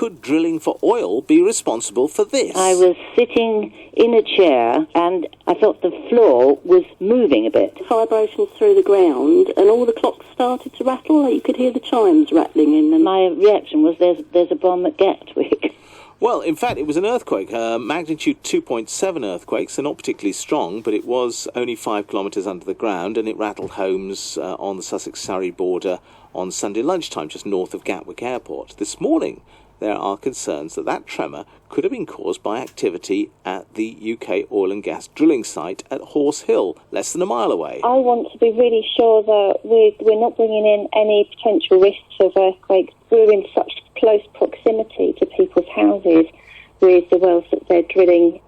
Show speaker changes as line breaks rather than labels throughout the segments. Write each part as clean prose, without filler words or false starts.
could drilling for oil be responsible for this?
I was sitting in a chair and I felt the floor was moving a bit.
Vibrations through the ground, and all the clocks started to rattle. You could hear the chimes rattling in them.
My reaction was, there's a bomb at Gatwick.
Well, in fact, it was an earthquake, magnitude 2.7 earthquake, so not particularly strong, but it was only 5 kilometres under the ground, and it rattled homes on the Sussex-Surrey border on Sunday lunchtime, just north of Gatwick Airport. This morning, there are concerns that that tremor could have been caused by activity at the UK oil and gas drilling site at Horse Hill, less than a mile away.
I want to be really sure that we're not bringing in any potential risks of earthquakes. We're in such close proximity to people's houses with the wells that they're drilling.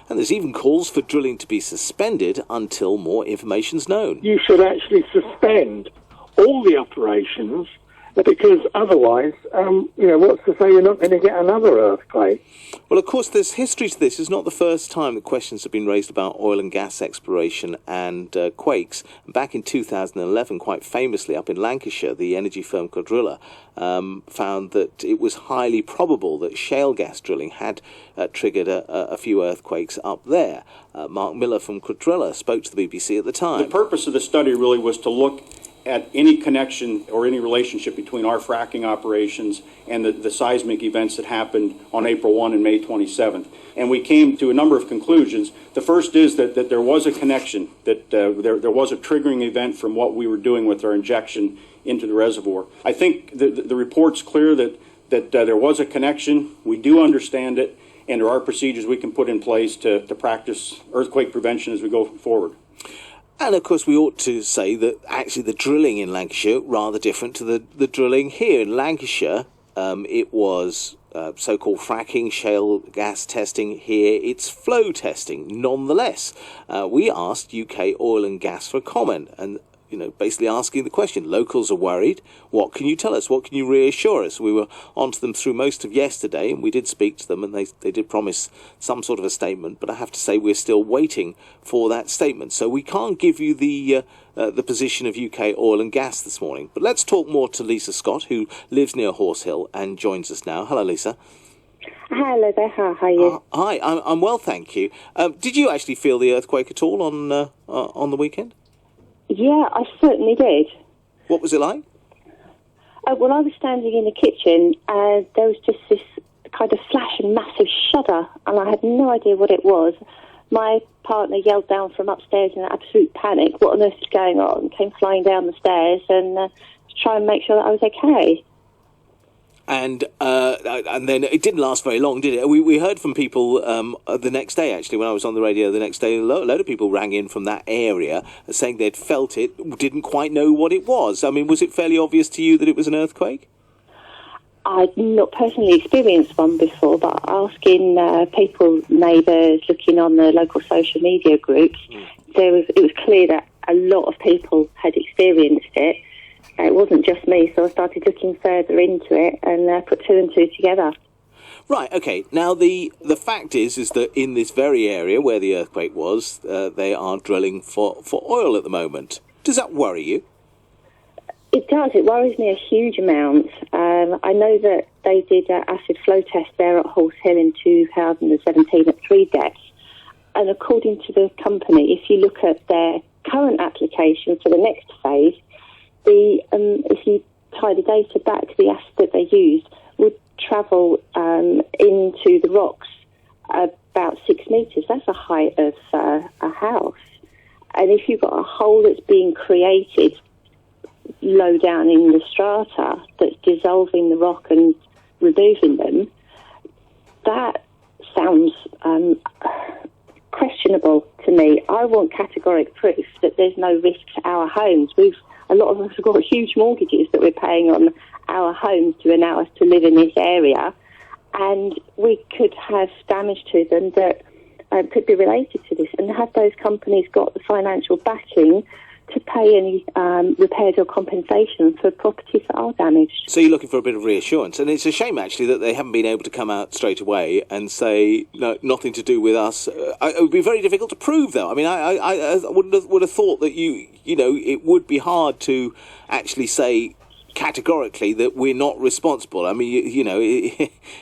And there's even calls for drilling to be suspended until more information's known.
You should actually suspend all the operations, because otherwise, what's to say you're not going to get another earthquake?
Well, of course, there's history to this. It's not the first time that questions have been raised about oil and gas exploration and quakes. Back in 2011, quite famously, up in Lancashire, the energy firm Quadrilla found that it was highly probable that shale gas drilling had triggered a few earthquakes up there. Mark Miller from Quadrilla spoke to the BBC at the time.
The purpose of the study really was to look at any connection or any relationship between our fracking operations and the seismic events that happened on April 1 and May 27th. And we came to a number of conclusions. The first is that there was a connection, that there was a triggering event from what we were doing with our injection into the reservoir. I think the report's clear that there was a connection. We do understand it, and there are procedures we can put in place to practice earthquake prevention as we go forward.
And, of course, we ought to say that actually the drilling in Lancashire rather different to the drilling here. In Lancashire, it was so-called fracking, shale gas testing. Here, it's flow testing. Nonetheless, we asked UK Oil and Gas for a comment, and basically asking the question, locals are worried. What can you tell us? What can you reassure us? We were on to them through most of yesterday, and we did speak to them, and they did promise some sort of a statement, but I have to say we're still waiting for that statement. So we can't give you the position of UK Oil and Gas this morning. But let's talk more to Lisa Scott, who lives near Horse Hill and joins us now. Hello, Lisa.
Hello there, how are you?
Hi, I'm well, thank you. Did you actually feel the earthquake at all on the weekend?
Yeah, I certainly did.
What was it like?
Well, I was standing in the kitchen and there was just this kind of flash and massive shudder, and I had no idea what it was. My partner yelled down from upstairs in absolute panic, what on earth is going on, came flying down the stairs and to try and make sure that I was okay. And
then it didn't last very long, did it? We heard from people the next day, actually, when I was on the radio the next day. A load of people rang in from that area saying they'd felt it, didn't quite know what it was. I mean, was it fairly obvious to you that it was an earthquake?
I'd not personally experienced one before, but asking people, neighbours, looking on the local social media groups, it was clear that a lot of people had experienced it. It wasn't just me, so I started looking further into it and put two and two together.
Right, okay. Now, the fact is that in this very area where the earthquake was, they are drilling for oil at the moment. Does that worry you?
It does. It worries me a huge amount. I know that they did an acid flow test there at Horse Hill in 2017 at 3 depths. And according to the company, if you look at their current application for the next phase, if you tie the data back to the acid that they used, would travel into the rocks about 6 metres. That's the height of a house. And if you've got a hole that's being created low down in the strata that's dissolving the rock and removing them, that sounds questionable to me. I want categoric proof that there's no risk to our homes. A lot of us have got huge mortgages that we're paying on our homes to allow us to live in this area, and we could have damage to them that could be related to this. And have those companies got the financial backing to pay any repairs or compensation for properties that are damaged?
So you're looking for a bit of reassurance, and it's a shame actually that they haven't been able to come out straight away and say no, nothing to do with us. It would be very difficult to prove, though. I mean, I would have thought that you know it would be hard to actually say categorically that we're not responsible. I mean,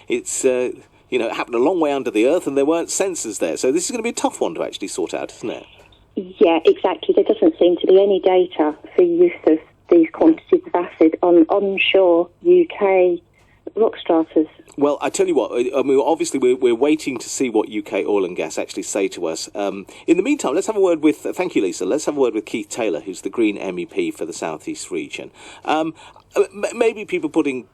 it's it happened a long way under the earth, and there weren't sensors there. So this is going to be a tough one to actually sort out, isn't it?
Yeah, exactly. There doesn't seem to be any data for use of these quantities of acid on onshore UK rock stratas.
Well, I tell you what, I mean, obviously we're waiting to see what UK oil and gas actually say to us. In the meantime, let's have a word with, thank you, Lisa, let's have a word with Keith Taylor, who's the Green MEP for the South East region. Maybe people putting,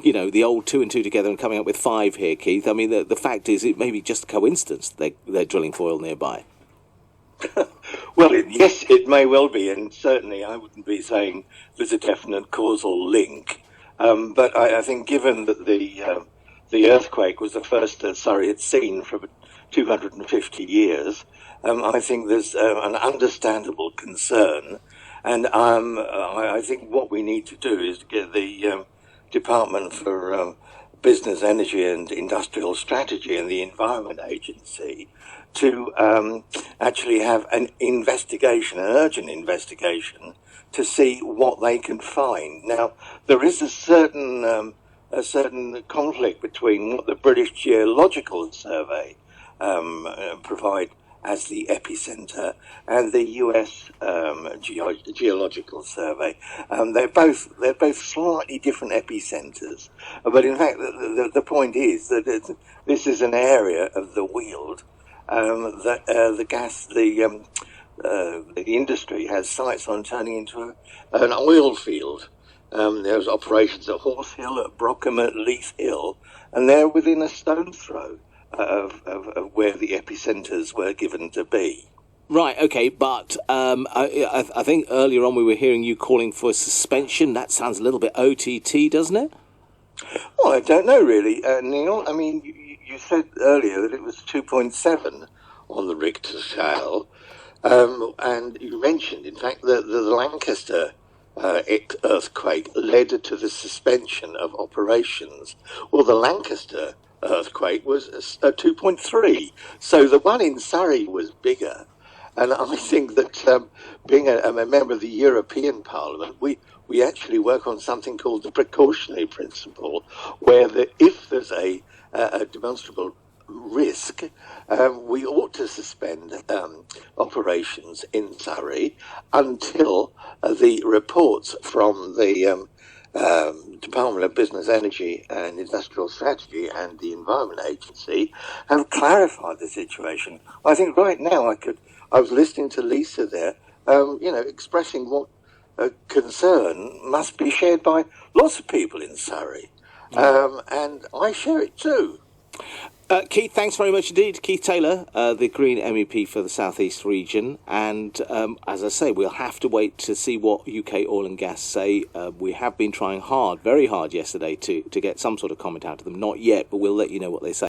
the old 2 and 2 together and coming up with 5 here, Keith. I mean, the fact is it may be just a coincidence they're drilling for oil nearby.
Well, yes, it may well be, and certainly I wouldn't be saying there's a definite causal link. But I think given that the earthquake was the first that Surrey had seen for 250 years, I think there's an understandable concern. And I think what we need to do is get the Department for Business, Energy and Industrial Strategy and the Environment Agency to actually have an investigation, an urgent investigation, to see what they can find. Now, there is a certain conflict between what the British Geological Survey provide as the epicenter and the US Geological Survey. They're both slightly different epicenters, but in fact, the point is that this is an area of the Weald that the industry has sights on turning into an oil field. There's operations at Horse Hill, at Brockham, at Leith Hill, and they're within a stone's throw of where the epicenters were given to be.
Right, okay, but I think earlier on we were hearing you calling for a suspension. That sounds a little bit OTT, doesn't it?
Well, I don't know really, Neil. I mean, you said earlier that it was 2.7 on the Richter scale. And you mentioned, in fact, that the Lancaster earthquake led to the suspension of operations. Well, the Lancaster earthquake was 2.3, so the one in Surrey was bigger. And I think that being a member of the European Parliament, we actually work on something called the precautionary principle, where if there's a demonstrable risk, we ought to suspend operations in Surrey until the reports from the Department of Business, Energy and Industrial Strategy and the Environment Agency have clarified the situation. I think right now I was listening to Lisa there, expressing what concern must be shared by lots of people in Surrey. And I share it too.
Keith, thanks very much indeed. Keith Taylor, the Green MEP for the South East region. And as I say, we'll have to wait to see what UK oil and gas say. We have been trying very hard yesterday to get some sort of comment out of them. Not yet, but we'll let you know what they say.